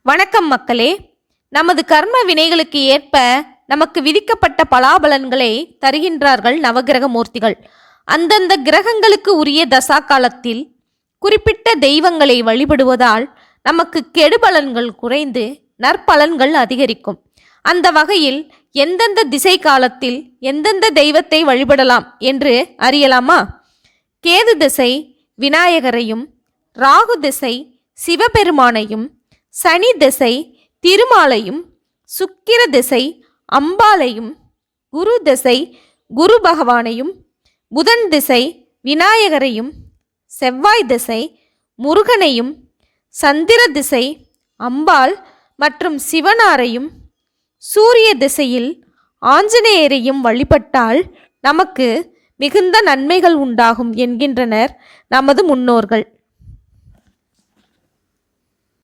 வணக்கம் மக்களே. நமது கர்ம வினைகளுக்கு ஏற்ப நமக்கு விதிக்கப்பட்ட பலாபலன்களை தருகின்றார்கள் நவகிரக மூர்த்திகள். அந்தந்த கிரகங்களுக்கு உரிய தசா காலத்தில் குறிப்பிட்ட தெய்வங்களை வழிபடுவதால் நமக்கு கெடுபலன்கள் குறைந்து நற்பலன்கள் அதிகரிக்கும். அந்த வகையில் எந்தெந்த திசை காலத்தில் எந்தெந்த தெய்வத்தை வழிபடலாம் என்று அறியலாமா? கேது திசை விநாயகரையும், ராகு திசை சிவபெருமானையும், சனி திசை திருமாலையும், சுக்கிர திசை அம்பாளையும், குரு திசை குரு பகவானையும், புதன் திசை விநாயகரையும், செவ்வாய் திசை முருகனையும், சந்திர திசை அம்பாள் மற்றும் சிவனாரையும், சூரிய திசையில் ஆஞ்சநேயரையும் வழிபட்டால் நமக்கு மிகுந்த நன்மைகள் உண்டாகும் என்கின்றனர் நமது முன்னோர்கள்.